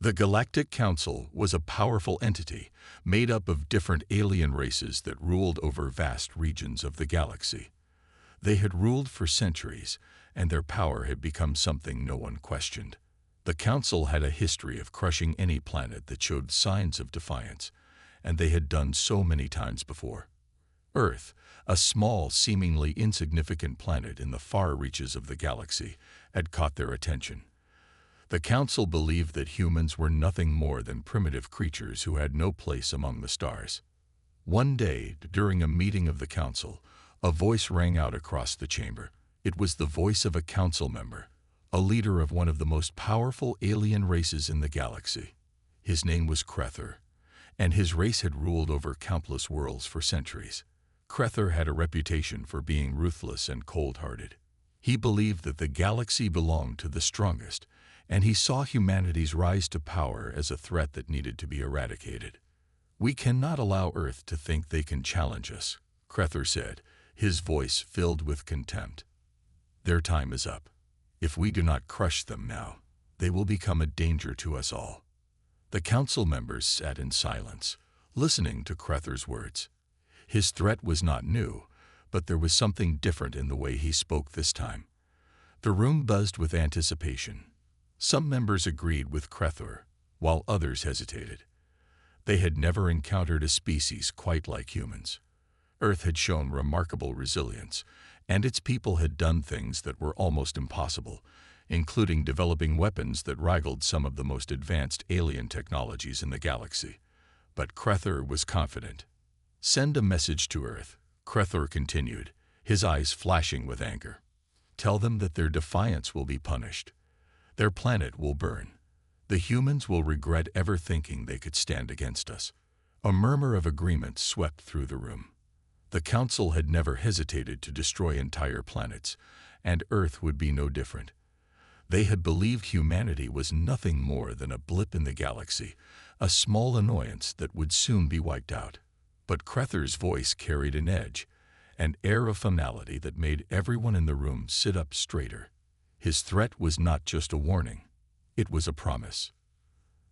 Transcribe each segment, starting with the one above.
The Galactic Council was a powerful entity made up of different alien races that ruled over vast regions of the galaxy. They had ruled for centuries, and their power had become something no one questioned. The Council had a history of crushing any planet that showed signs of defiance, and they had done so many times before. Earth, a small, seemingly insignificant planet in the far reaches of the galaxy, had caught their attention. The Council believed that humans were nothing more than primitive creatures who had no place among the stars. One day, during a meeting of the Council, a voice rang out across the chamber. It was the voice of a Council member, a leader of one of the most powerful alien races in the galaxy. His name was Crether, and his race had ruled over countless worlds for centuries. Crether had a reputation for being ruthless and cold-hearted. He believed that the galaxy belonged to the strongest, and he saw humanity's rise to power as a threat that needed to be eradicated. "We cannot allow Earth to think they can challenge us," Crether said, his voice filled with contempt. "Their time is up. If we do not crush them now, they will become a danger to us all." The Council members sat in silence, listening to Crether's words. His threat was not new, but there was something different in the way he spoke this time. The room buzzed with anticipation. Some members agreed with Crether, while others hesitated. They had never encountered a species quite like humans. Earth had shown remarkable resilience, and its people had done things that were almost impossible, including developing weapons that rivaled some of the most advanced alien technologies in the galaxy. But Crether was confident. "Send a message to Earth," Crether continued, his eyes flashing with anger. "Tell them that their defiance will be punished. Their planet will burn. The humans will regret ever thinking they could stand against us." A murmur of agreement swept through the room. The Council had never hesitated to destroy entire planets, and Earth would be no different. They had believed humanity was nothing more than a blip in the galaxy, a small annoyance that would soon be wiped out. But Crether's voice carried an edge, an air of finality that made everyone in the room sit up straighter. His threat was not just a warning, it was a promise.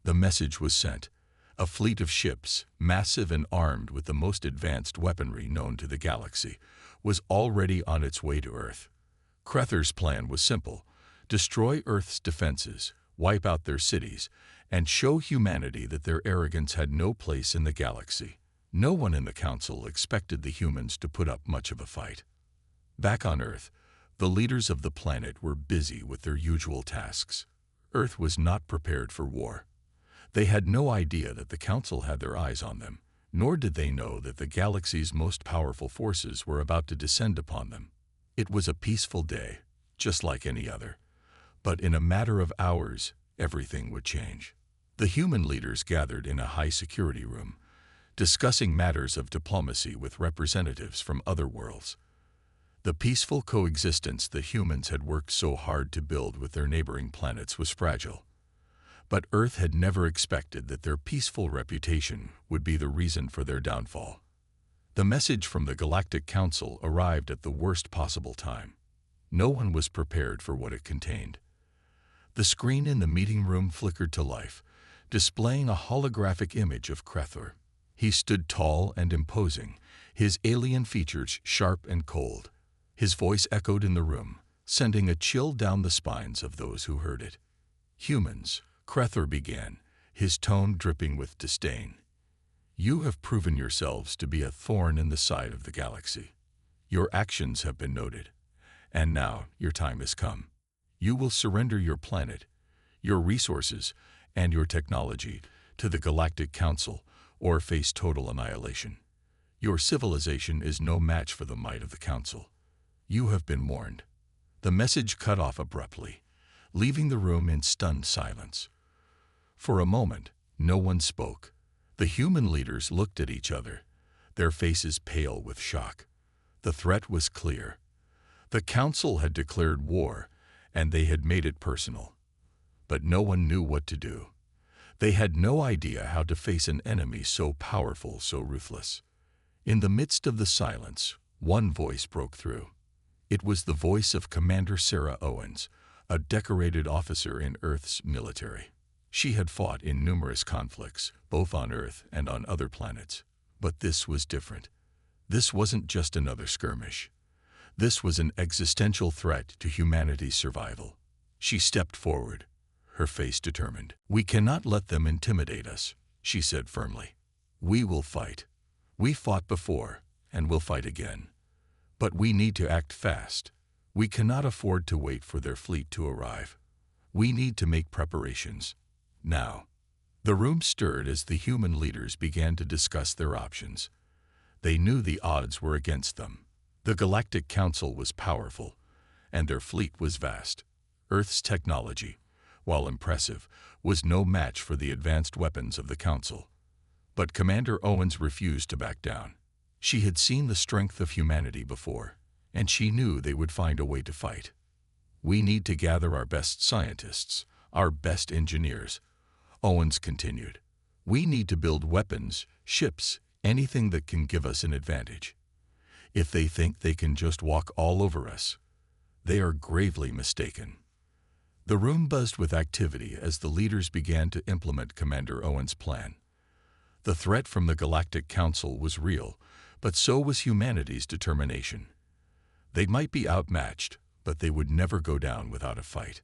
The message was sent. A fleet of ships, massive and armed with the most advanced weaponry known to the galaxy, was already on its way to Earth. Crether's plan was simple: destroy Earth's defenses, wipe out their cities, and show humanity that their arrogance had no place in the galaxy. No one in the Council expected the humans to put up much of a fight. Back on Earth, the leaders of the planet were busy with their usual tasks. Earth was not prepared for war. They had no idea that the Council had their eyes on them, nor did they know that the galaxy's most powerful forces were about to descend upon them. It was a peaceful day, just like any other. But in a matter of hours, everything would change. The human leaders gathered in a high-security room, discussing matters of diplomacy with representatives from other worlds. The peaceful coexistence the humans had worked so hard to build with their neighboring planets was fragile. But Earth had never expected that their peaceful reputation would be the reason for their downfall. The message from the Galactic Council arrived at the worst possible time. No one was prepared for what it contained. The screen in the meeting room flickered to life, displaying a holographic image of Crether. He stood tall and imposing, his alien features sharp and cold. His voice echoed in the room, sending a chill down the spines of those who heard it. "Humans," Crether began, his tone dripping with disdain. "You have proven yourselves to be a thorn in the side of the galaxy. Your actions have been noted, and now your time has come. You will surrender your planet, your resources, and your technology to the Galactic Council, or face total annihilation. Your civilization is no match for the might of the Council. You have been warned." The message cut off abruptly, leaving the room in stunned silence. For a moment, no one spoke. The human leaders looked at each other, their faces pale with shock. The threat was clear. The Council had declared war, and they had made it personal. But no one knew what to do. They had no idea how to face an enemy so powerful, so ruthless. In the midst of the silence, one voice broke through. It was the voice of Commander Sarah Owens, a decorated officer in Earth's military. She had fought in numerous conflicts, both on Earth and on other planets. But this was different. This wasn't just another skirmish. This was an existential threat to humanity's survival. She stepped forward, her face determined. "We cannot let them intimidate us," she said firmly. "We will fight. We fought before, and will fight again. But we need to act fast. We cannot afford to wait for their fleet to arrive. We need to make preparations. Now." The room stirred as the human leaders began to discuss their options. They knew the odds were against them. The Galactic Council was powerful, and their fleet was vast. Earth's technology, while impressive, was no match for the advanced weapons of the Council. But Commander Owens refused to back down. She had seen the strength of humanity before, and she knew they would find a way to fight. "We need to gather our best scientists, our best engineers," Owens continued. "We need to build weapons, ships, anything that can give us an advantage. If they think they can just walk all over us, they are gravely mistaken." The room buzzed with activity as the leaders began to implement Commander Owens' plan. The threat from the Galactic Council was real, but so was humanity's determination. They might be outmatched, but they would never go down without a fight.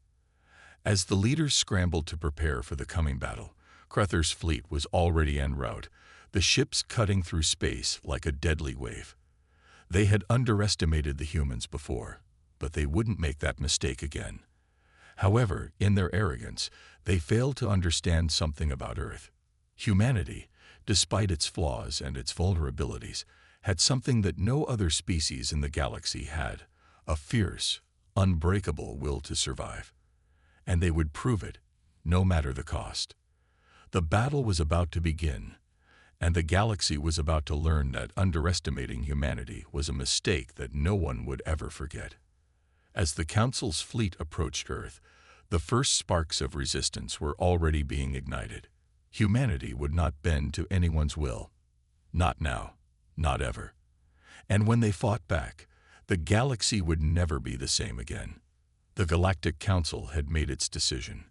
As the leaders scrambled to prepare for the coming battle, Cruther's fleet was already en route, the ships cutting through space like a deadly wave. They had underestimated the humans before, but they wouldn't make that mistake again. However, in their arrogance, they failed to understand something about Earth. Humanity, despite its flaws and its vulnerabilities, had something that no other species in the galaxy had: a fierce, unbreakable will to survive. And they would prove it, no matter the cost. The battle was about to begin, and the galaxy was about to learn that underestimating humanity was a mistake that no one would ever forget. As the Council's fleet approached Earth, the first sparks of resistance were already being ignited. Humanity would not bend to anyone's will. Not now, not ever. And when they fought back, the galaxy would never be the same again. The Galactic Council had made its decision.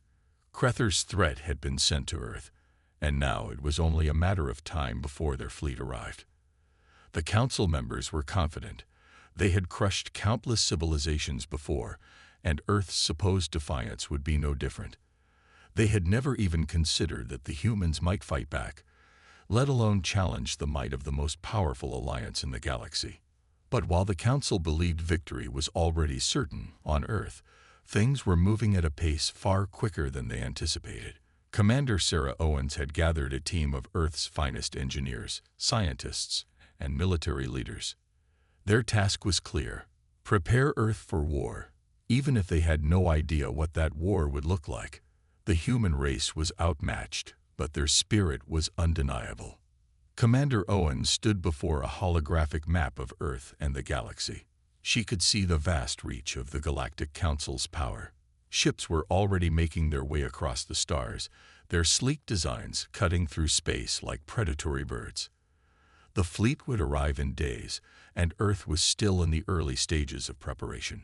Cruther's threat had been sent to Earth, and now it was only a matter of time before their fleet arrived. The Council members were confident. They had crushed countless civilizations before, and Earth's supposed defiance would be no different. They had never even considered that the humans might fight back, let alone challenge the might of the most powerful alliance in the galaxy. But while the Council believed victory was already certain on Earth, things were moving at a pace far quicker than they anticipated. Commander Sarah Owens had gathered a team of Earth's finest engineers, scientists, and military leaders. Their task was clear: prepare Earth for war, even if they had no idea what that war would look like. The human race was outmatched, but their spirit was undeniable. Commander Owens stood before a holographic map of Earth and the galaxy. She could see the vast reach of the Galactic Council's power. Ships were already making their way across the stars, their sleek designs cutting through space like predatory birds. The fleet would arrive in days, and Earth was still in the early stages of preparation.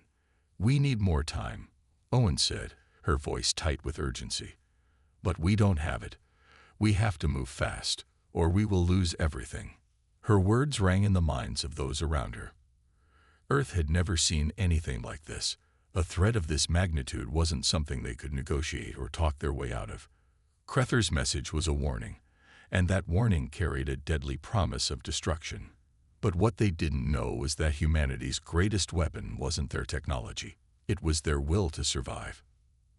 "We need more time," Owens said, her voice tight with urgency. "But we don't have it. We have to move fast, or we will lose everything." Her words rang in the minds of those around her. Earth had never seen anything like this. A threat of this magnitude wasn't something they could negotiate or talk their way out of. Cruther's message was a warning, and that warning carried a deadly promise of destruction. But what they didn't know was that humanity's greatest weapon wasn't their technology. It was their will to survive.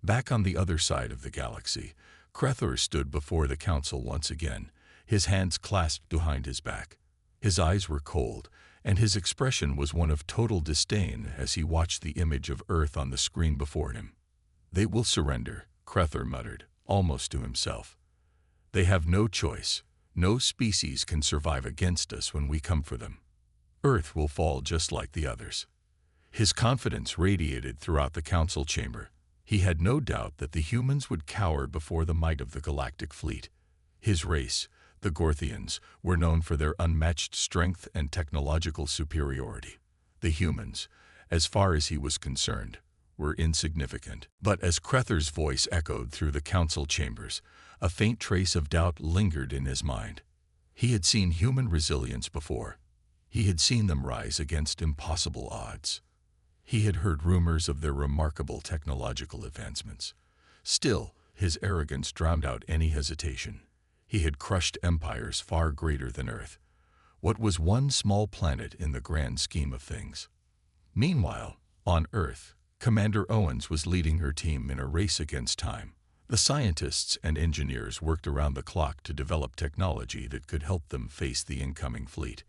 Back on the other side of the galaxy, Cruther stood before the Council once again, his hands clasped behind his back. His eyes were cold, and his expression was one of total disdain as he watched the image of Earth on the screen before him. "They will surrender," Cruther muttered, almost to himself. "They have no choice. No species can survive against us when we come for them. Earth will fall just like the others." His confidence radiated throughout the Council chamber. He had no doubt that the humans would cower before the might of the Galactic fleet. His race, the Gorthians, were known for their unmatched strength and technological superiority. The humans, as far as he was concerned, were insignificant. But as Crether's voice echoed through the council chambers, a faint trace of doubt lingered in his mind. He had seen human resilience before. He had seen them rise against impossible odds. He had heard rumors of their remarkable technological advancements. Still, his arrogance drowned out any hesitation. He had crushed empires far greater than Earth. What was one small planet in the grand scheme of things? Meanwhile, on Earth, Commander Owens was leading her team in a race against time. The scientists and engineers worked around the clock to develop technology that could help them face the incoming fleet.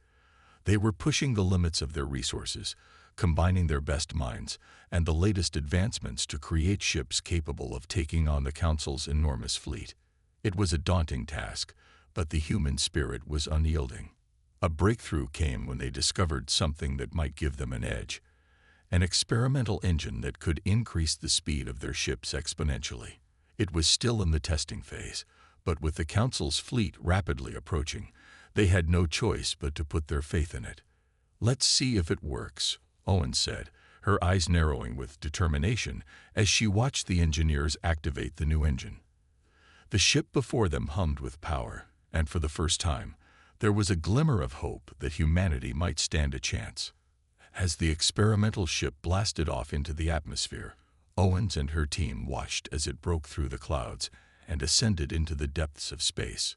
They were pushing the limits of their resources, combining their best minds and the latest advancements to create ships capable of taking on the Council's enormous fleet. It was a daunting task, but the human spirit was unyielding. A breakthrough came when they discovered something that might give them an edge, an experimental engine that could increase the speed of their ships exponentially. It was still in the testing phase, but with the Council's fleet rapidly approaching, they had no choice but to put their faith in it. "Let's see if it works," Owen said, her eyes narrowing with determination as she watched the engineers activate the new engine. The ship before them hummed with power, and for the first time, there was a glimmer of hope that humanity might stand a chance. As the experimental ship blasted off into the atmosphere, Owens and her team watched as it broke through the clouds and ascended into the depths of space.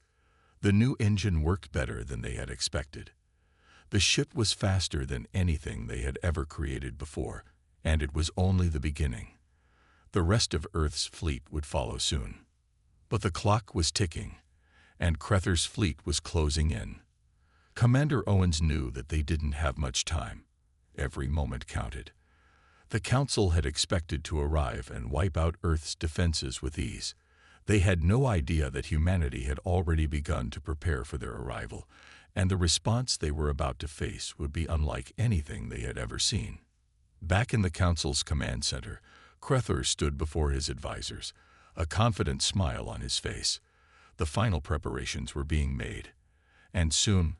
The new engine worked better than they had expected. The ship was faster than anything they had ever created before, and it was only the beginning. The rest of Earth's fleet would follow soon. But the clock was ticking, and Crether's fleet was closing in. Commander Owens knew that they didn't have much time. Every moment counted. The Council had expected to arrive and wipe out Earth's defenses with ease. They had no idea that humanity had already begun to prepare for their arrival, and the response they were about to face would be unlike anything they had ever seen. Back in the Council's command center, Crether stood before his advisors, a confident smile on his face. The final preparations were being made, and soon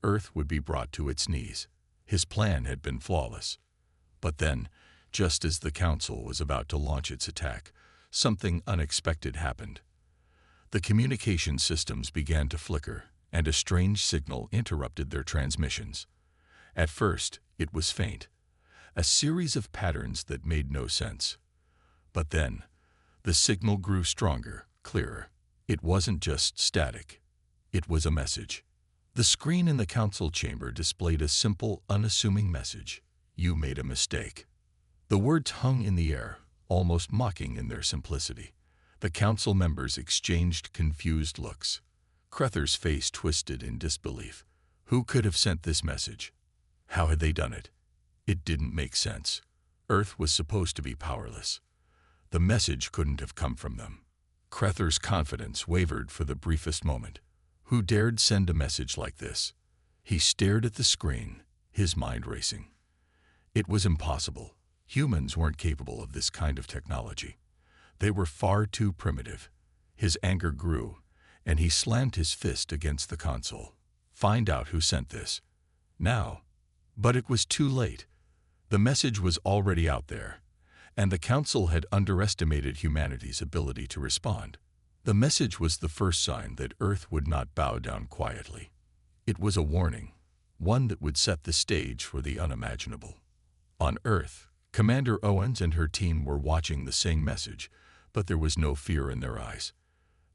Earth would be brought to its knees. His plan had been flawless. But then, just as the Council was about to launch its attack, something unexpected happened. The communication systems began to flicker, and a strange signal interrupted their transmissions. At first, it was faint, a series of patterns that made no sense. But then, the signal grew stronger, clearer. It wasn't just static. It was a message. The screen in the Council chamber displayed a simple, unassuming message. "You made a mistake." The words hung in the air, almost mocking in their simplicity. The Council members exchanged confused looks. Crether's face twisted in disbelief. Who could have sent this message? How had they done it? It didn't make sense. Earth was supposed to be powerless. The message couldn't have come from them. Crether's confidence wavered for the briefest moment. Who dared send a message like this? He stared at the screen, his mind racing. It was impossible. Humans weren't capable of this kind of technology. They were far too primitive. His anger grew, and he slammed his fist against the console. Find out who sent this. Now. But it was too late. The message was already out there, and the Council had underestimated humanity's ability to respond. The message was the first sign that Earth would not bow down quietly. It was a warning, one that would set the stage for the unimaginable. On Earth, Commander Owens and her team were watching the same message, but there was no fear in their eyes.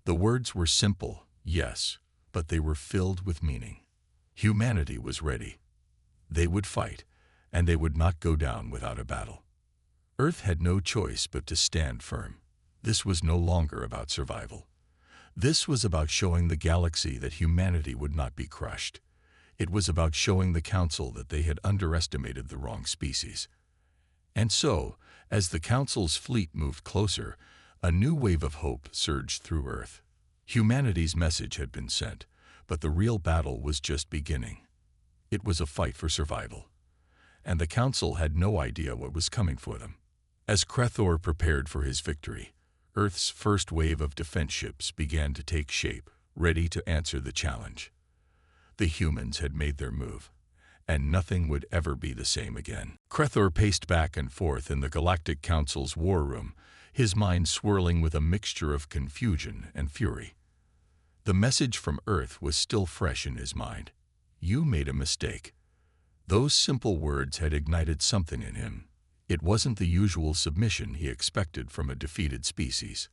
The words were simple, yes, but they were filled with meaning. Humanity was ready. They would fight, and they would not go down without a battle. Earth had no choice but to stand firm. This was no longer about survival. This was about showing the galaxy that humanity would not be crushed. It was about showing the Council that they had underestimated the wrong species. And so, as the Council's fleet moved closer, a new wave of hope surged through Earth. Humanity's message had been sent, but the real battle was just beginning. It was a fight for survival, and the Council had no idea what was coming for them. As Crether prepared for his victory, Earth's first wave of defense ships began to take shape, ready to answer the challenge. The humans had made their move, and nothing would ever be the same again. Crethor paced back and forth in the Galactic Council's war room, his mind swirling with a mixture of confusion and fury. The message from Earth was still fresh in his mind. You made a mistake. Those simple words had ignited something in him. It wasn't the usual submission he expected from a defeated species.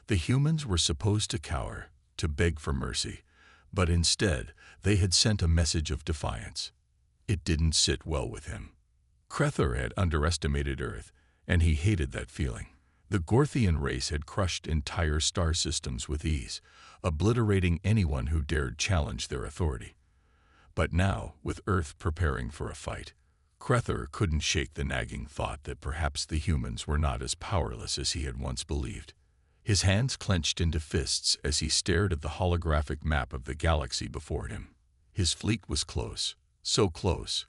The humans were supposed to cower, to beg for mercy, but instead they had sent a message of defiance. It didn't sit well with him. Crethor had underestimated Earth, and he hated that feeling. The Gorthian race had crushed entire star systems with ease, obliterating anyone who dared challenge their authority. But now, with Earth preparing for a fight, Crethor couldn't shake the nagging thought that perhaps the humans were not as powerless as he had once believed. His hands clenched into fists as he stared at the holographic map of the galaxy before him. His fleet was close, so close,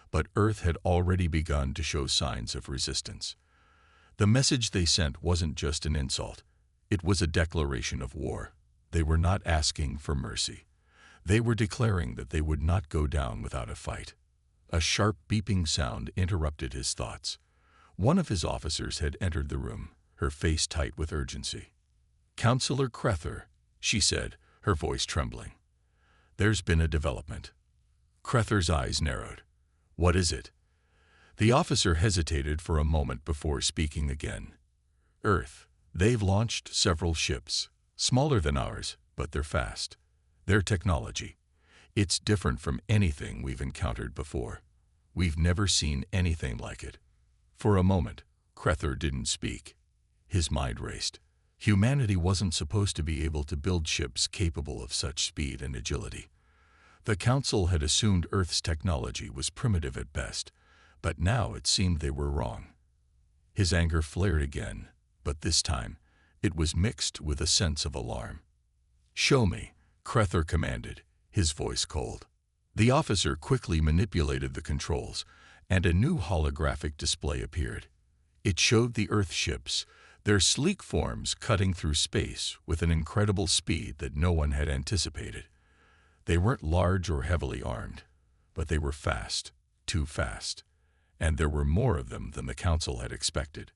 but Earth had already begun to show signs of resistance. The message they sent wasn't just an insult. It was a declaration of war. They were not asking for mercy. They were declaring that they would not go down without a fight. A sharp beeping sound interrupted his thoughts. One of his officers had entered the room, her face tight with urgency. "Counselor Crethor," she said, her voice trembling. "There's been a development." Crethor's eyes narrowed. "What is it?" The officer hesitated for a moment before speaking again. "Earth. They've launched several ships, smaller than ours, but they're fast. Their technology. It's different from anything we've encountered before. We've never seen anything like it." For a moment, Crethor didn't speak. His mind raced. Humanity wasn't supposed to be able to build ships capable of such speed and agility. The Council had assumed Earth's technology was primitive at best, but now it seemed they were wrong. His anger flared again, but this time it was mixed with a sense of alarm. "Show me," Crethor commanded, his voice cold. The officer quickly manipulated the controls, and a new holographic display appeared. It showed the Earth ships, their sleek forms cutting through space with an incredible speed that no one had anticipated. They weren't large or heavily armed, but they were fast, too fast, and there were more of them than the Council had expected.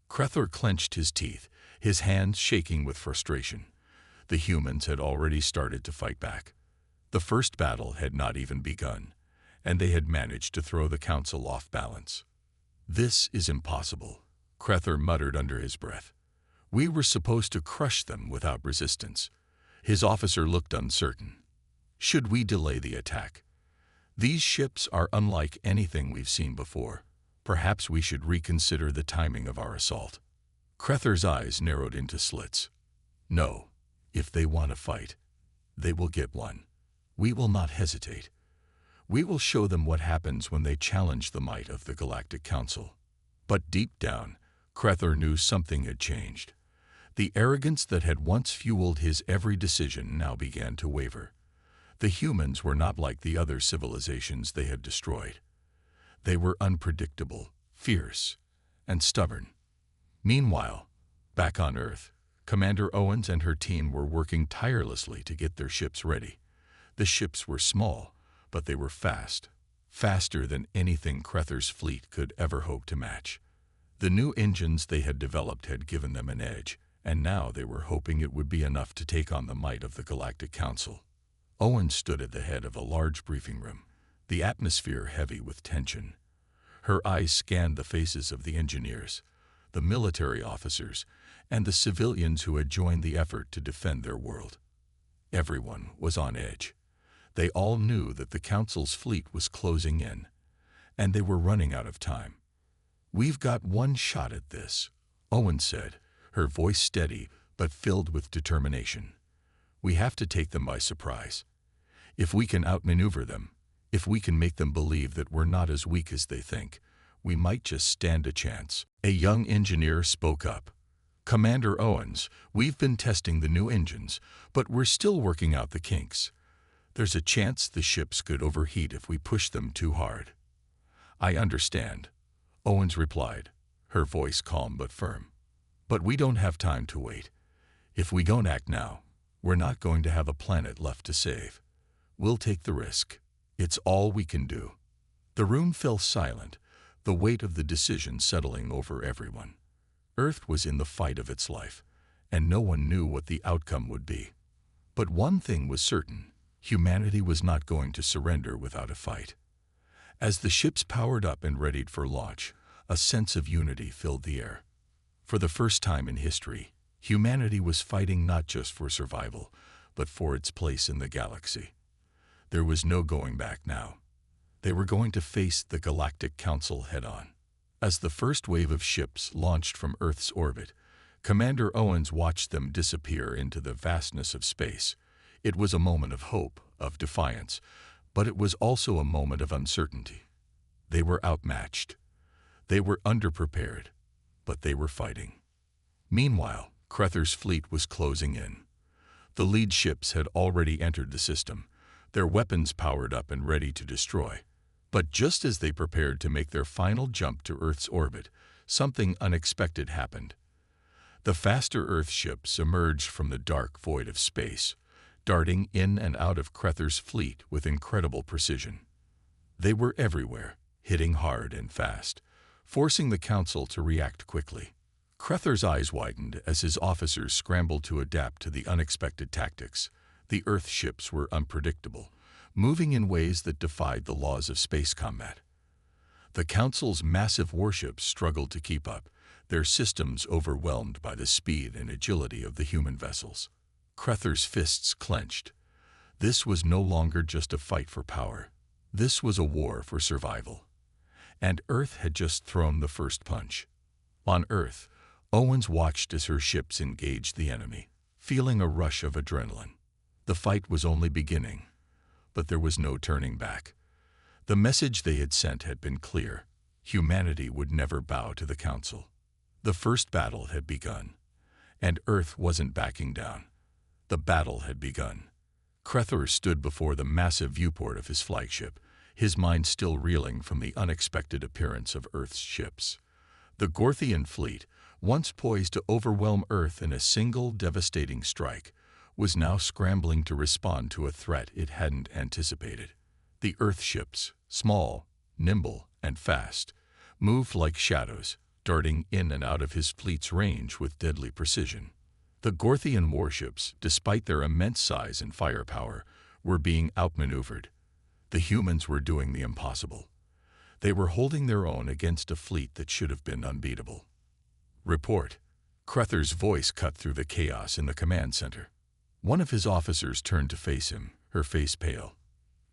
Crethor clenched his teeth, his hands shaking with frustration. The humans had already started to fight back. The first battle had not even begun, and they had managed to throw the Council off balance. "This is impossible," Crethor muttered under his breath. "We were supposed to crush them without resistance." His officer looked uncertain. "Should we delay the attack? These ships are unlike anything we've seen before. Perhaps we should reconsider the timing of our assault." Crethor's eyes narrowed into slits. "No, if they want a fight, they will get one. We will not hesitate. We will show them what happens when they challenge the might of the Galactic Council." But deep down, Crethor knew something had changed. The arrogance that had once fueled his every decision now began to waver. The humans were not like the other civilizations they had destroyed. They were unpredictable, fierce, and stubborn. Meanwhile, back on Earth, Commander Owens and her team were working tirelessly to get their ships ready. The ships were small, but they were fast, faster than anything Crethor's fleet could ever hope to match. The new engines they had developed had given them an edge, and now they were hoping it would be enough to take on the might of the Galactic Council. Owens stood at the head of a large briefing room, the atmosphere heavy with tension. Her eyes scanned the faces of the engineers, the military officers, and the civilians who had joined the effort to defend their world. Everyone was on edge. They all knew that the Council's fleet was closing in, and they were running out of time. "We've got one shot at this," Owens said, her voice steady but filled with determination. "We have to take them by surprise. If we can outmaneuver them, if we can make them believe that we're not as weak as they think, we might just stand a chance." A young engineer spoke up. "Commander Owens, we've been testing the new engines, but we're still working out the kinks. There's a chance the ships could overheat if we push them too hard." "I understand," Owens replied, her voice calm but firm. "But we don't have time to wait. If we don't act now, we're not going to have a planet left to save. We'll take the risk. It's all we can do." The room fell silent, the weight of the decision settling over everyone. Earth was in the fight of its life, and no one knew what the outcome would be. But one thing was certain: humanity was not going to surrender without a fight. As the ships powered up and readied for launch, a sense of unity filled the air. For the first time in history, humanity was fighting not just for survival, but for its place in the galaxy. There was no going back now. They were going to face the Galactic Council head-on. As the first wave of ships launched from Earth's orbit, Commander Owens watched them disappear into the vastness of space. It was a moment of hope, of defiance, but it was also a moment of uncertainty. They were outmatched. They were underprepared, but they were fighting. Meanwhile, Crether's fleet was closing in. The lead ships had already entered the system, their weapons powered up and ready to destroy. But just as they prepared to make their final jump to Earth's orbit, something unexpected happened. The faster Earth ships emerged from the dark void of space, darting in and out of Crether's fleet with incredible precision. They were everywhere, hitting hard and fast, forcing the Council to react quickly. Crether's eyes widened as his officers scrambled to adapt to the unexpected tactics. The Earth ships were unpredictable, moving in ways that defied the laws of space combat. The Council's massive warships struggled to keep up, their systems overwhelmed by the speed and agility of the human vessels. Crether's fists clenched. This was no longer just a fight for power. This was a war for survival. And Earth had just thrown the first punch. On Earth, Owens watched as her ships engaged the enemy, feeling a rush of adrenaline. The fight was only beginning, but there was no turning back. The message they had sent had been clear: humanity would never bow to the Council. The first battle had begun, and Earth wasn't backing down. The battle had begun. Crether stood before the massive viewport of his flagship, his mind still reeling from the unexpected appearance of Earth's ships. The Gorthian fleet, once poised to overwhelm Earth in a single devastating strike, was now scrambling to respond to a threat it hadn't anticipated. The Earth ships, small, nimble, and fast, moved like shadows, darting in and out of his fleet's range with deadly precision. The Gorthian warships, despite their immense size and firepower, were being outmaneuvered. The humans were doing the impossible. They were holding their own against a fleet that should have been unbeatable. "Report." Crether's voice cut through the chaos in the command center. One of his officers turned to face him, her face pale.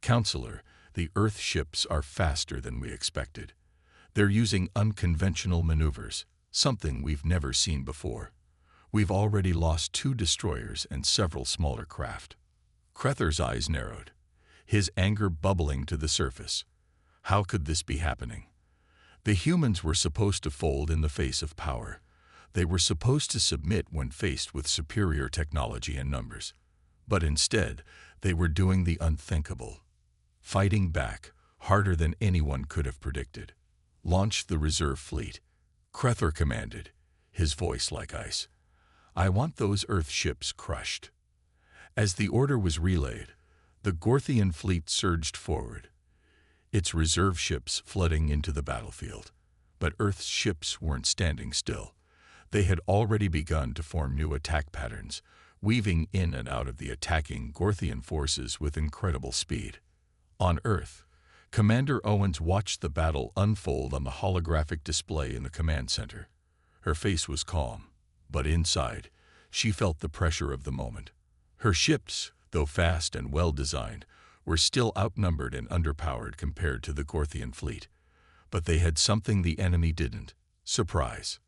"Counselor, the Earth ships are faster than we expected. They're using unconventional maneuvers, something we've never seen before. We've already lost 2 destroyers and several smaller craft." Crether's eyes narrowed, his anger bubbling to the surface. How could this be happening? The humans were supposed to fold in the face of power. They were supposed to submit when faced with superior technology and numbers. But instead, they were doing the unthinkable. Fighting back, harder than anyone could have predicted. "Launch the reserve fleet," Crether commanded, his voice like ice. "I want those Earth ships crushed." As the order was relayed, the Gorthian fleet surged forward, its reserve ships flooding into the battlefield. But Earth's ships weren't standing still. They had already begun to form new attack patterns, weaving in and out of the attacking Gorthian forces with incredible speed. On Earth, Commander Owens watched the battle unfold on the holographic display in the command center. Her face was calm, but inside, she felt the pressure of the moment. Her ships, though fast and well-designed, were still outnumbered and underpowered compared to the Gorthian fleet. But they had something the enemy didn't: surprise.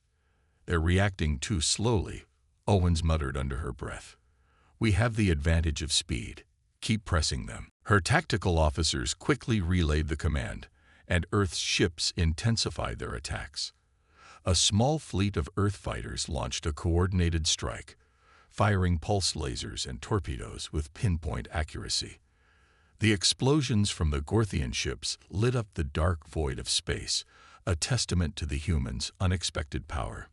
"They're reacting too slowly," Owens muttered under her breath. "We have the advantage of speed. Keep pressing them." Her tactical officers quickly relayed the command, and Earth's ships intensified their attacks. A small fleet of Earth fighters launched a coordinated strike, firing pulse lasers and torpedoes with pinpoint accuracy. The explosions from the Gorthian ships lit up the dark void of space, a testament to the humans' unexpected power.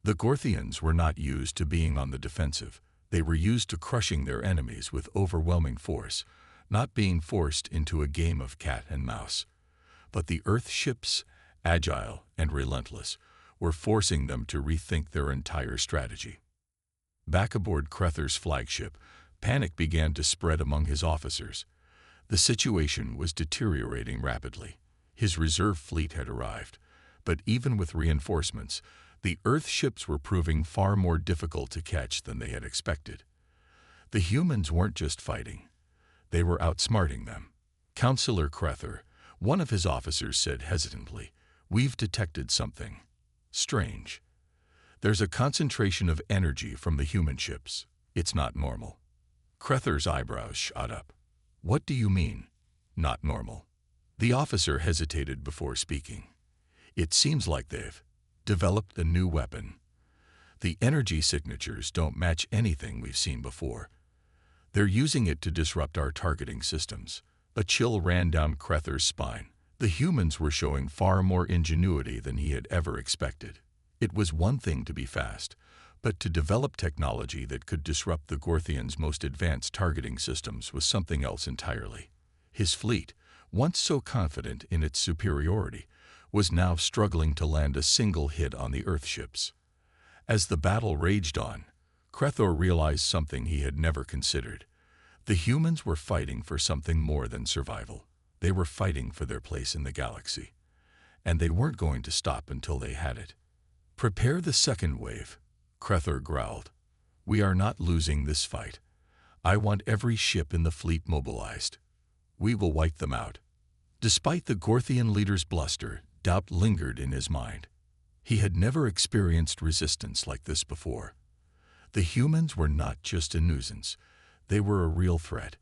The Gorthians were not used to being on the defensive. They were used to crushing their enemies with overwhelming force, not being forced into a game of cat and mouse. But the Earth ships, agile and relentless, were forcing them to rethink their entire strategy. Back aboard Crether's flagship, panic began to spread among his officers. The situation was deteriorating rapidly. His reserve fleet had arrived, but even with reinforcements, the Earth ships were proving far more difficult to catch than they had expected. The humans weren't just fighting. They were outsmarting them. Counselor Crether, one of his officers, said hesitantly, "We've detected something strange. There's a concentration of energy from the human ships. It's not normal." Crether's eyebrows shot up. "What do you mean, not normal?" The officer hesitated before speaking. "It seems like they've developed a new weapon. The energy signatures don't match anything we've seen before. They're using it to disrupt our targeting systems." A chill ran down Crether's spine. The humans were showing far more ingenuity than he had ever expected. It was one thing to be fast, but to develop technology that could disrupt the Gorthians' most advanced targeting systems was something else entirely. His fleet, once so confident in its superiority, was now struggling to land a single hit on the Earth ships. As the battle raged on, Crether realized something he had never considered. The humans were fighting for something more than survival. They were fighting for their place in the galaxy, and they weren't going to stop until they had it. "Prepare the second wave," Crether growled. "We are not losing this fight. I want every ship in the fleet mobilized. We will wipe them out." Despite the Gorthian leader's bluster, doubt lingered in his mind. He had never experienced resistance like this before. The humans were not just a nuisance. They were a real threat.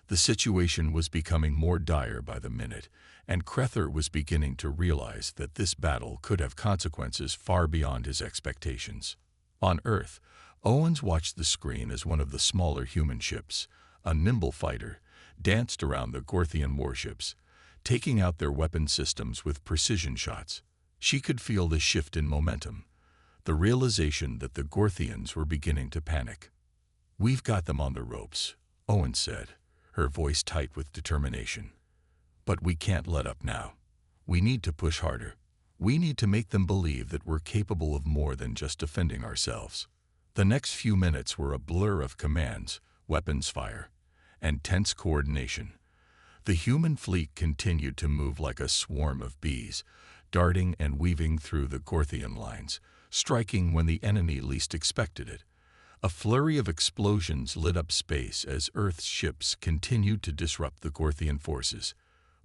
The situation was becoming more dire by the minute, and Crether was beginning to realize that this battle could have consequences far beyond his expectations. On Earth, Owens watched the screen as one of the smaller human ships, a nimble fighter, danced around the Gorthian warships, taking out their weapon systems with precision shots. She could feel the shift in momentum, the realization that the Gorthians were beginning to panic. "We've got them on the ropes," Owens said, her voice tight with determination. "But we can't let up now. We need to push harder. We need to make them believe that we're capable of more than just defending ourselves." The next few minutes were a blur of commands, weapons fire, and tense coordination. The human fleet continued to move like a swarm of bees, darting and weaving through the Gorthian lines, striking when the enemy least expected it. A flurry of explosions lit up space as Earth's ships continued to disrupt the Gorthian forces.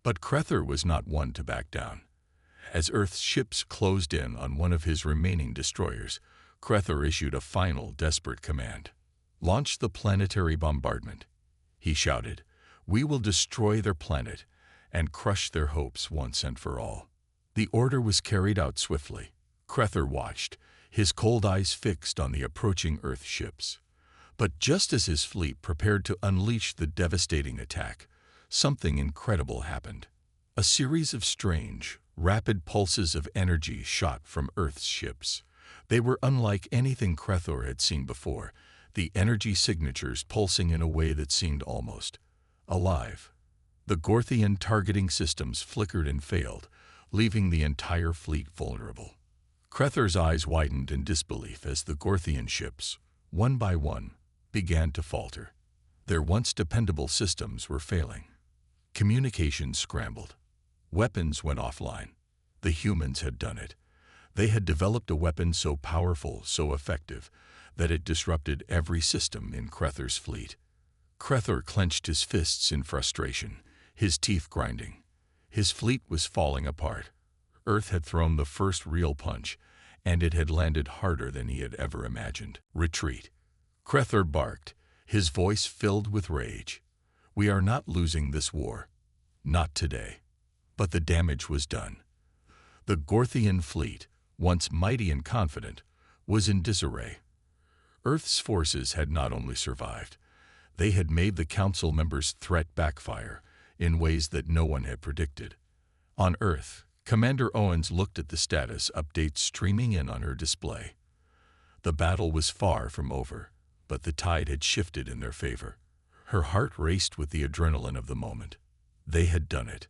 But Crether was not one to back down. As Earth's ships closed in on one of his remaining destroyers, Crether issued a final desperate command. "Launch the planetary bombardment," he shouted. "We will destroy their planet and crush their hopes once and for all." The order was carried out swiftly. Crether watched, his cold eyes fixed on the approaching Earth ships. But just as his fleet prepared to unleash the devastating attack, something incredible happened. A series of strange, rapid pulses of energy shot from Earth's ships. They were unlike anything Crether had seen before, the energy signatures pulsing in a way that seemed almost alive. The Gorthian targeting systems flickered and failed, leaving the entire fleet vulnerable. Crether's eyes widened in disbelief as the Gorthian ships, one by one, began to falter. Their once dependable systems were failing. Communications scrambled. Weapons went offline. The humans had done it. They had developed a weapon so powerful, so effective, that it disrupted every system in Crether's fleet. Crether clenched his fists in frustration, his teeth grinding. His fleet was falling apart. Earth had thrown the first real punch, and it had landed harder than he had ever imagined. "Retreat," Crether barked, his voice filled with rage. "We are not losing this war. Not today." But the damage was done. The Gorthian fleet, once mighty and confident, was in disarray. Earth's forces had not only survived, they had made the Council members' threat backfire in ways that no one had predicted. On Earth, Commander Owens looked at the status updates streaming in on her display. The battle was far from over, but the tide had shifted in their favor. Her heart raced with the adrenaline of the moment. They had done it.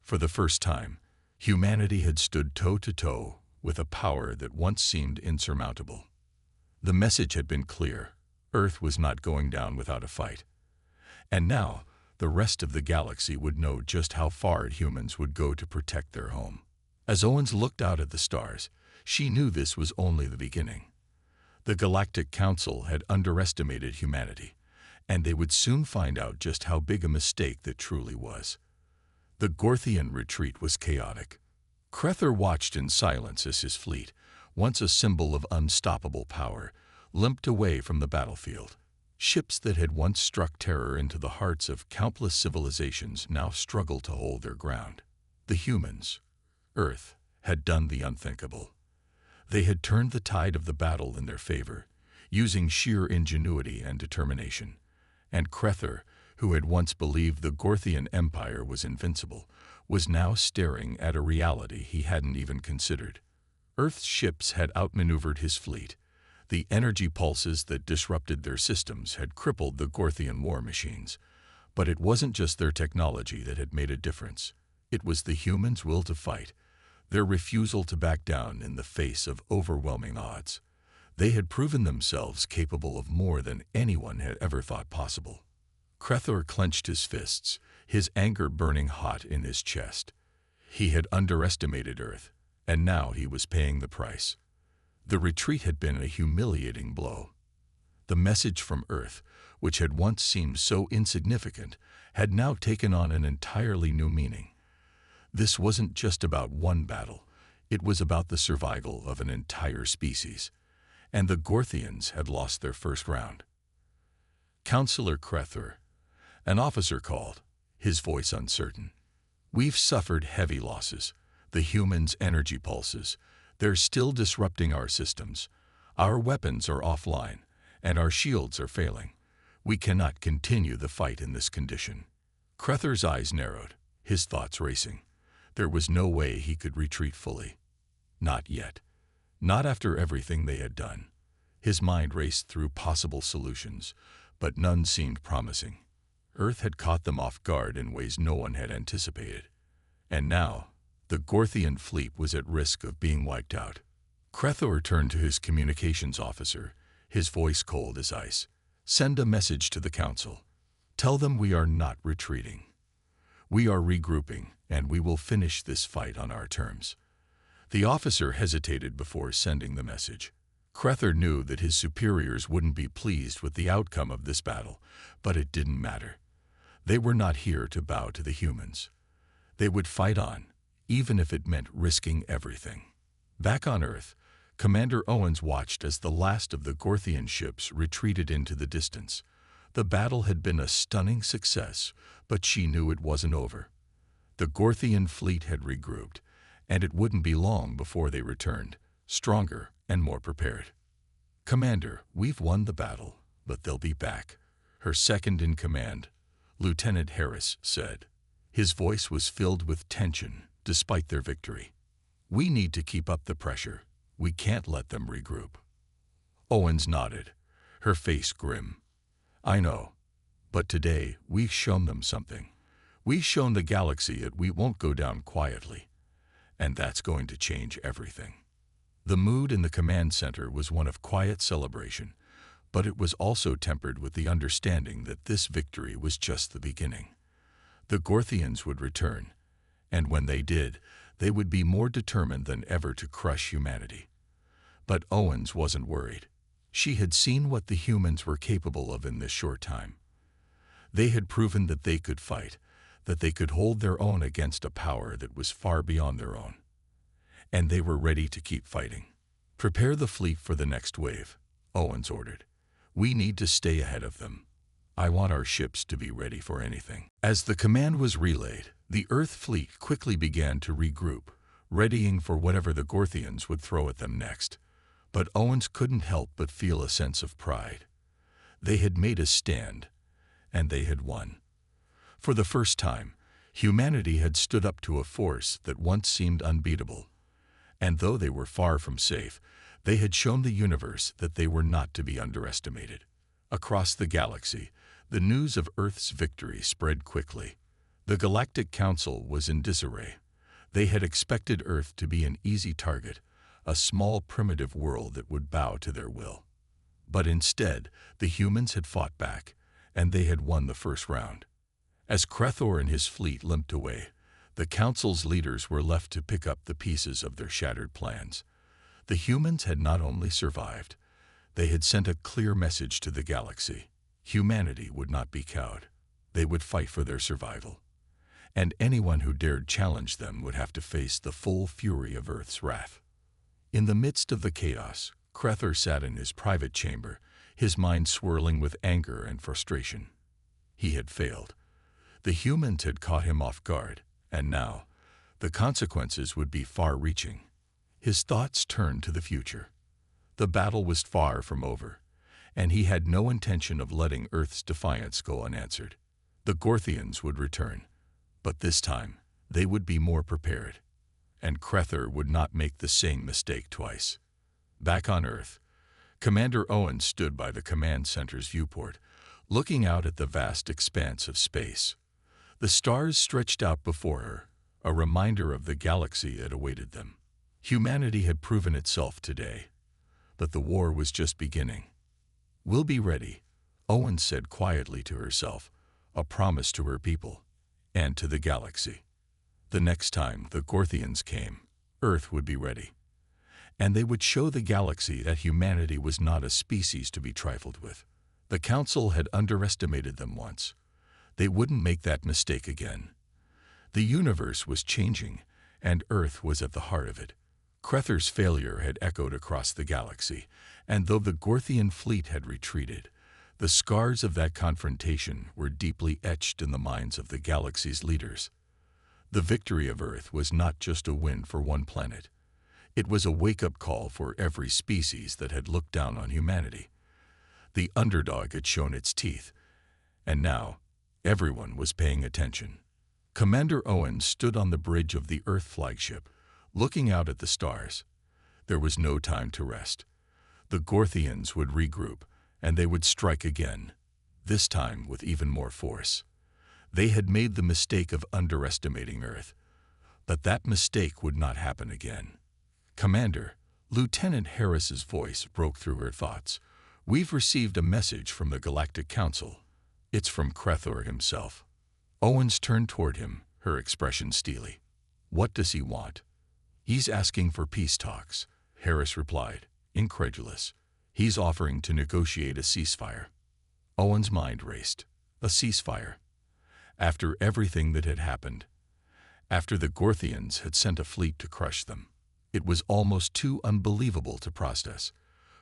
For the first time, humanity had stood toe-to-toe with a power that once seemed insurmountable. The message had been clear. Earth was not going down without a fight. And now, the rest of the galaxy would know just how far humans would go to protect their home. As Owens looked out at the stars, she knew this was only the beginning. The Galactic Council had underestimated humanity, and they would soon find out just how big a mistake that truly was. The Gorthian retreat was chaotic. Crethor watched in silence as his fleet, once a symbol of unstoppable power, limped away from the battlefield. Ships that had once struck terror into the hearts of countless civilizations now struggled to hold their ground. The humans, Earth, had done the unthinkable. They had turned the tide of the battle in their favor, using sheer ingenuity and determination. And Crethor, who had once believed the Gorthian Empire was invincible, was now staring at a reality he hadn't even considered. Earth's ships had outmaneuvered his fleet. The energy pulses that disrupted their systems had crippled the Gorthian war machines. But it wasn't just their technology that had made a difference. It was the humans' will to fight, their refusal to back down in the face of overwhelming odds. They had proven themselves capable of more than anyone had ever thought possible. Crethor clenched his fists, his anger burning hot in his chest. He had underestimated Earth, and now he was paying the price. The retreat had been a humiliating blow. The message from Earth, which had once seemed so insignificant, had now taken on an entirely new meaning. This wasn't just about one battle, it was about the survival of an entire species. And the Gorthians had lost their first round. Counselor Crethor, an officer called, his voice uncertain. We've suffered heavy losses. The humans' energy pulses, they're still disrupting our systems. Our weapons are offline, and our shields are failing. We cannot continue the fight in this condition. Crethor's eyes narrowed, his thoughts racing. There was no way he could retreat fully. Not yet. Not after everything they had done. His mind raced through possible solutions, but none seemed promising. Earth had caught them off guard in ways no one had anticipated. And now, the Gorthian fleet was at risk of being wiped out. Crethor turned to his communications officer, his voice cold as ice. Send a message to the Council. Tell them we are not retreating. We are regrouping, and we will finish this fight on our terms. The officer hesitated before sending the message. Crethor knew that his superiors wouldn't be pleased with the outcome of this battle, but it didn't matter. They were not here to bow to the humans. They would fight on, even if it meant risking everything. Back on Earth, Commander Owens watched as the last of the Gorthian ships retreated into the distance. The battle had been a stunning success, but she knew it wasn't over. The Gorthian fleet had regrouped, and it wouldn't be long before they returned, stronger and more prepared. Commander, we've won the battle, but they'll be back, her second-in-command, Lieutenant Harris, said. His voice was filled with tension, despite their victory. We need to keep up the pressure. We can't let them regroup. Owens nodded, her face grim. I know, but today we've shown them something. We've shown the galaxy that we won't go down quietly, and that's going to change everything. The mood in the command center was one of quiet celebration, but it was also tempered with the understanding that this victory was just the beginning. The Gorthians would return, and when they did, they would be more determined than ever to crush humanity. But Owens wasn't worried. She had seen what the humans were capable of in this short time. They had proven that they could fight, that they could hold their own against a power that was far beyond their own. And they were ready to keep fighting. Prepare the fleet for the next wave, Owens ordered. We need to stay ahead of them. I want our ships to be ready for anything. As the command was relayed, the Earth fleet quickly began to regroup, readying for whatever the Gorthians would throw at them next. But Owens couldn't help but feel a sense of pride. They had made a stand, and they had won. For the first time, humanity had stood up to a force that once seemed unbeatable. And though they were far from safe, they had shown the universe that they were not to be underestimated. Across the galaxy, the news of Earth's victory spread quickly. The Galactic Council was in disarray. They had expected Earth to be an easy target, a small primitive world that would bow to their will. But instead, the humans had fought back, and they had won the first round. As Crethor and his fleet limped away, the Council's leaders were left to pick up the pieces of their shattered plans. The humans had not only survived, they had sent a clear message to the galaxy. Humanity would not be cowed. They would fight for their survival. And anyone who dared challenge them would have to face the full fury of Earth's wrath. In the midst of the chaos, Crethor sat in his private chamber, his mind swirling with anger and frustration. He had failed. The humans had caught him off guard, and now, the consequences would be far-reaching. His thoughts turned to the future. The battle was far from over, and he had no intention of letting Earth's defiance go unanswered. The Gorthians would return, but this time, they would be more prepared, and Crethor would not make the same mistake twice. Back on Earth, Commander Owen stood by the command center's viewport, looking out at the vast expanse of space. The stars stretched out before her, a reminder of the galaxy that awaited them. Humanity had proven itself today, but the war was just beginning. "We'll be ready," Owen said quietly to herself, a promise to her people and to the galaxy. The next time the Gorthians came, Earth would be ready, and they would show the galaxy that humanity was not a species to be trifled with. The Council had underestimated them once. They wouldn't make that mistake again. The universe was changing, and Earth was at the heart of it. Crethor's failure had echoed across the galaxy, and though the Gorthian fleet had retreated, the scars of that confrontation were deeply etched in the minds of the galaxy's leaders. The victory of Earth was not just a win for one planet. It was a wake-up call for every species that had looked down on humanity. The underdog had shown its teeth, and now everyone was paying attention. Commander Owen stood on the bridge of the Earth flagship, looking out at the stars. There was no time to rest. The Gorthians would regroup, and they would strike again, this time with even more force. They had made the mistake of underestimating Earth, but that mistake would not happen again. "Commander," Lieutenant Harris's voice broke through her thoughts. "We've received a message from the Galactic Council. It's from Crethor himself." Owens turned toward him, her expression steely. "What does he want?" "He's asking for peace talks," Harris replied, incredulous. "He's offering to negotiate a ceasefire." Owen's mind raced. A ceasefire? After everything that had happened, after the Gorthians had sent a fleet to crush them, it was almost too unbelievable to process.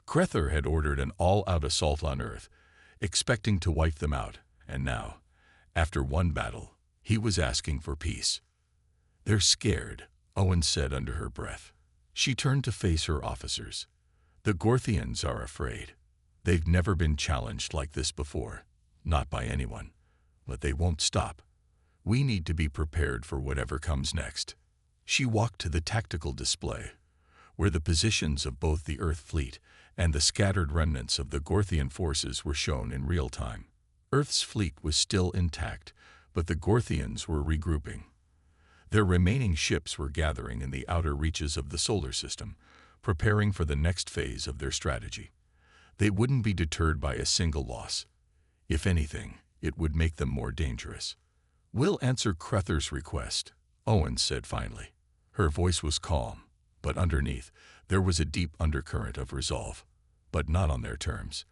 Crethor had ordered an all-out assault on Earth, expecting to wipe them out, and now, after one battle, he was asking for peace. "They're scared," Owen said under her breath. She turned to face her officers. "The Gorthians are afraid. They've never been challenged like this before, not by anyone. But they won't stop. We need to be prepared for whatever comes next." She walked to the tactical display, where the positions of both the Earth fleet and the scattered remnants of the Gorthian forces were shown in real time. Earth's fleet was still intact, but the Gorthians were regrouping. Their remaining ships were gathering in the outer reaches of the solar system, preparing for the next phase of their strategy. They wouldn't be deterred by a single loss. If anything, it would make them more dangerous. "We'll answer Crethor's request," Owen said finally. Her voice was calm, but underneath, there was a deep undercurrent of resolve. "But not on their terms.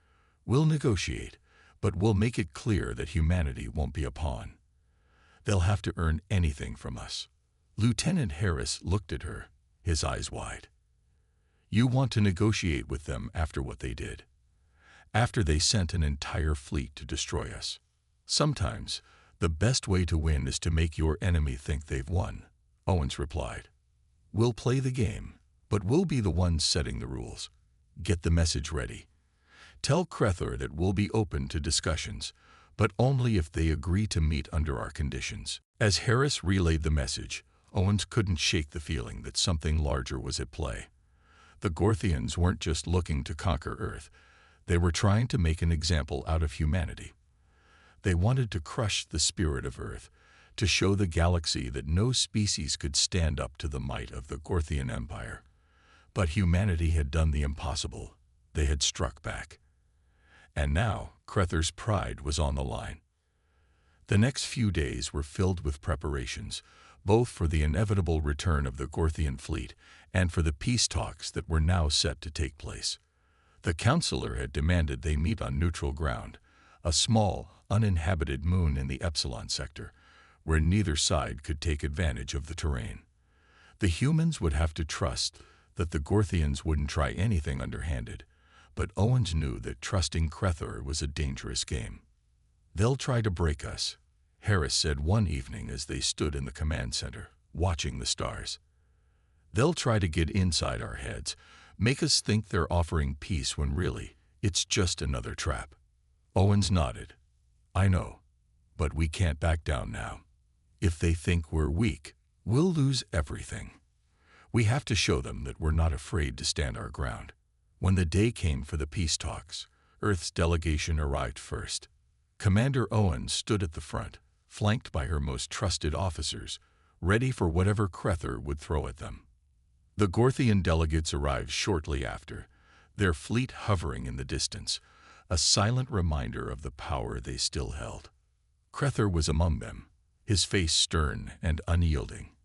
We'll negotiate, but we'll make it clear that humanity won't be a pawn. They'll have to earn anything from us." Lieutenant Harris looked at her, his eyes wide. "You want to negotiate with them after what they did? After they sent an entire fleet to destroy us? Sometimes, the best way to win is to make your enemy think they've won," Owens replied. "We'll play the game, but we'll be the ones setting the rules. Get the message ready. Tell Crethor that we'll be open to discussions, but only if they agree to meet under our conditions." As Harris relayed the message, Owens couldn't shake the feeling that something larger was at play. The Gorthians weren't just looking to conquer Earth. They were trying to make an example out of humanity. They wanted to crush the spirit of Earth, to show the galaxy that no species could stand up to the might of the Gorthian Empire. But humanity had done the impossible. They had struck back. And now, Crether's pride was on the line. The next few days were filled with preparations, both for the inevitable return of the Gorthian fleet and for the peace talks that were now set to take place. The Counselor had demanded they meet on neutral ground, a small, uninhabited moon in the Epsilon sector, where neither side could take advantage of the terrain. The humans would have to trust that the Gorthians wouldn't try anything underhanded, but Owens knew that trusting Crether was a dangerous game. "They'll try to break us," Harris said one evening as they stood in the command center, watching the stars. "They'll try to get inside our heads, make us think they're offering peace when really, it's just another trap." Owens nodded. "I know, but we can't back down now. If they think we're weak, we'll lose everything. We have to show them that we're not afraid to stand our ground." When the day came for the peace talks, Earth's delegation arrived first. Commander Owens stood at the front, flanked by her most trusted officers, ready for whatever Crether would throw at them. The Gorthian delegates arrived shortly after, their fleet hovering in the distance, a silent reminder of the power they still held. Crether was among them, his face stern and unyielding.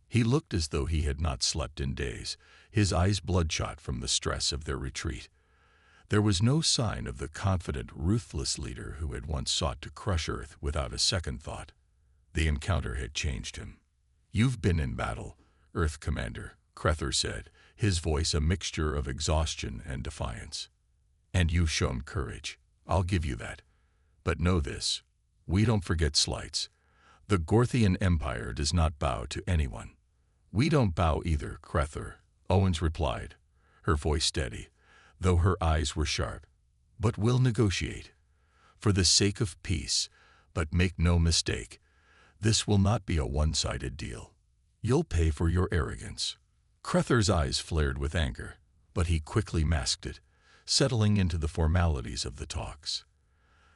He looked as though he had not slept in days, his eyes bloodshot from the stress of their retreat. There was no sign of the confident, ruthless leader who had once sought to crush Earth without a second thought. The encounter had changed him. "You've been in battle, Earth Commander," Crether said, his voice a mixture of exhaustion and defiance. "And you've shown courage. I'll give you that. But know this, we don't forget slights. The Gorthian Empire does not bow to anyone." "We don't bow either, Crether," Owens replied, her voice steady, though her eyes were sharp. "But we'll negotiate. For the sake of peace, but make no mistake, this will not be a one-sided deal. You'll pay for your arrogance." Crether's eyes flared with anger, but he quickly masked it, settling into the formalities of the talks.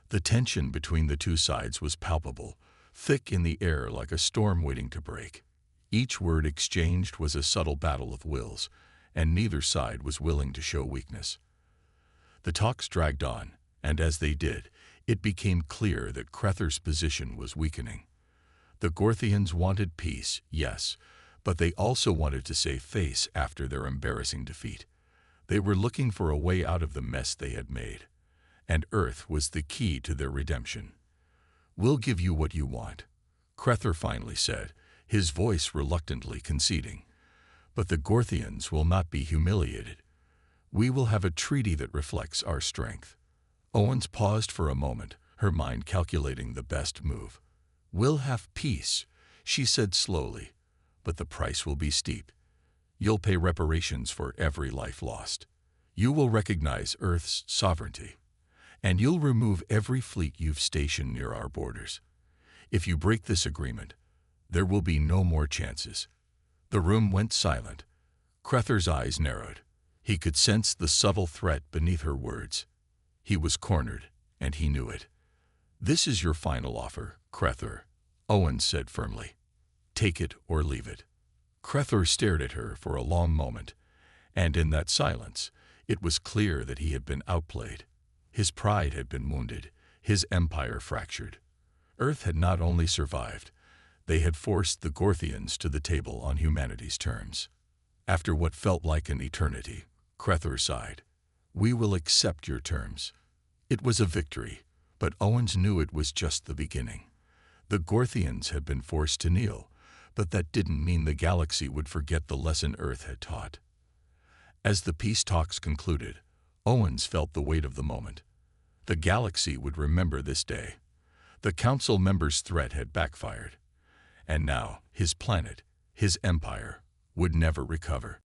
The tension between the two sides was palpable, thick in the air like a storm waiting to break. Each word exchanged was a subtle battle of wills, and neither side was willing to show weakness. The talks dragged on, and as they did, it became clear that Crether's position was weakening. The Gorthians wanted peace, yes, but they also wanted to save face after their embarrassing defeat. They were looking for a way out of the mess they had made, and Earth was the key to their redemption. "We'll give you what you want," Crether finally said, his voice reluctantly conceding. "But the Gorthians will not be humiliated. We will have a treaty that reflects our strength." Owens paused for a moment, her mind calculating the best move. "We'll have peace," she said slowly, "but the price will be steep. You'll pay reparations for every life lost. You will recognize Earth's sovereignty, and you'll remove every fleet you've stationed near our borders. If you break this agreement, there will be no more chances." The room went silent. Crether's eyes narrowed. He could sense the subtle threat beneath her words. He was cornered, and he knew it. "This is your final offer, Crether," Owens said firmly. "Take it or leave it." Crether stared at her for a long moment, and in that silence, it was clear that he had been outplayed. His pride had been wounded, his empire fractured. Earth had not only survived, they had forced the Gorthians to the table on humanity's terms. After what felt like an eternity, Crether sighed. "We will accept your terms." It was a victory, but Owens knew it was just the beginning. The Gorthians had been forced to kneel, but that didn't mean the galaxy would forget the lesson Earth had taught. As the peace talks concluded, Owens felt the weight of the moment. The galaxy would remember this day. The council members' threat had backfired, and now his planet, his empire, would never recover.